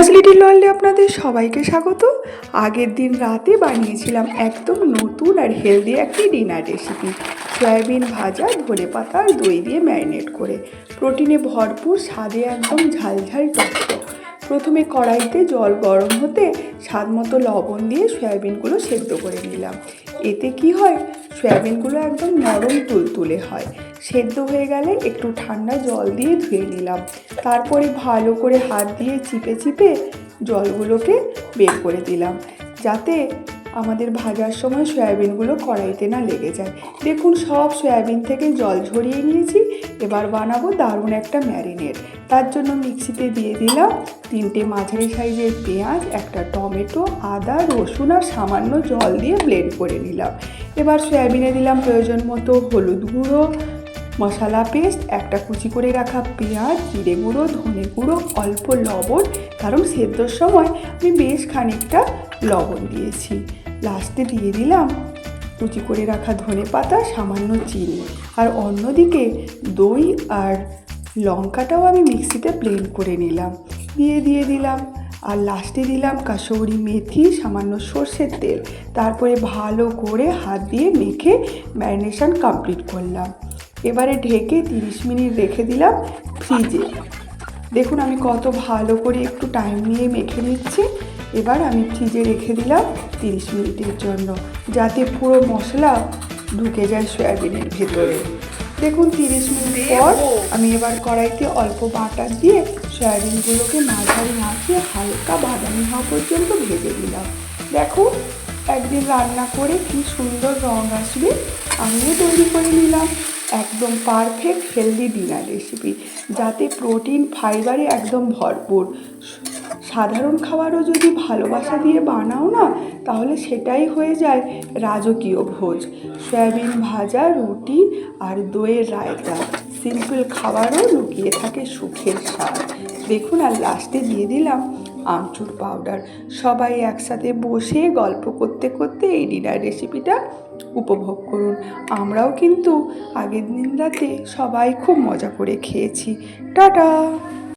Little ওয়ার্ল্ডে আপনাদের সবাইকে স্বাগত। আগের দিন রাতে বানিয়েছিলাম একদম নতুন আর হেলদি একটি ডিনার রেসিপি, সয়াবিন ভাজা ধনেপাতা আর দই দিয়ে ম্যারিনেট করে। প্রোটিনে ভরপুর, স্বাদে একদম ঝালঝাল টকটক। প্রথমে কড়াইতে জল গরম হতে স্বাদ মতো লবণ দিয়ে সয়াবিনগুলো সেদ্ধ করে নিলাম। এতে কি হয়, সয়াবিনগুলো একদম নরম তুলতুলে হয়। সেদ্ধ হয়ে গেলে একটু ঠান্ডা জল দিয়ে ধুয়ে নিলাম। তারপরে ভালো করে হাত দিয়ে চিপে চিপে জলগুলোকে বের করে দিলাম, যাতে আমাদের ভাজার সময় সয়াবিনগুলো কড়াইতে না লেগে যায়। দেখুন, সব সয়াবিন থেকে জল ঝরিয়ে নিয়েছি। এবার বানাবো দারুণ একটা ম্যারিনেট। তার জন্য মিক্সিতে দিয়ে দিলাম 3টে মাঝারি সাইজের পেঁয়াজ, একটা টমেটো, আদা, রসুন আর সামান্য জল দিয়ে ব্লেন্ড করে নিলাম। এবার সয়াবিনে দিলাম প্রয়োজন মতো হলুদ গুঁড়ো, মশলা পেস্ট, একটা কুচি করে রাখা পেঁয়াজ, জিরে গুঁড়ো, ধনে গুঁড়ো, অল্প লবণ, কারণ সেদ্ধর সময় আমি বেশ খানিকটা লবণ দিয়েছি। লাস্টে দিয়ে দিলাম কুচি করে রাখা ধনেপাতা, সামান্য চিনি। আর অন্যদিকে দই আর লঙ্কাটাও আমি মিক্সিতে ব্লেন্ড করে নিলাম, দিয়ে দিলাম। আর লাস্টে দিলাম কাসৌরি মেথি, সামান্য সর্ষের তেল। তারপরে ভালো করে হাত দিয়ে মেখে ম্যারিনেশন কমপ্লিট করলাম। এবারে ঢেকে 30 মিনিট রেখে দিলাম ফ্রিজে। দেখুন আমি কত ভালো করে একটু টাইম নিয়ে মেখে নিচ্ছি। এবার আমি ফ্রিজে রেখে দিলাম 30 মিনিটের জন্য, যাতে পুরো মশলা ঢুকে যায় সয়াবিনের ভেতরে। দেখুন 30 মিনিট পর আমি এবার কড়াইতে অল্প বাটার দিয়ে সয়াবিনগুলোকে মাঝারি আঁচে হালকা বাদামি হওয়া পর্যন্ত ভেজে দিলাম। দেখুন, একদিন রান্না করে কি সুন্দর রং আসবে। আমিও তৈরি করে নিলাম একদম পারফেক্ট হেলদি ডিনার রেসিপি, যাতে প্রোটিন ফাইবারে একদম ভরপুর। সাধারণ খাবারও যদি ভালোবাসা দিয়ে বানাও না, তাহলে সেটাই হয়ে যায় রাজকীয় ভোজ। সয়াবিন ভাজা, রুটি আর দইয়ের রায়তা, সিম্পল খাবারও লুকিয়ে থাকে সুখের স্বাদ। দেখুন, আর লাস্টে দিয়ে দিলাম আমচুর পাউডার। সবাই একসাথে বসে গল্প করতে করতে এই ডিনার রেসিপিটা উপভোগ করুন। আমরাও কিন্তু আগের দিন রাতে সবাই খুব মজা করে খেয়েছি। টাটা।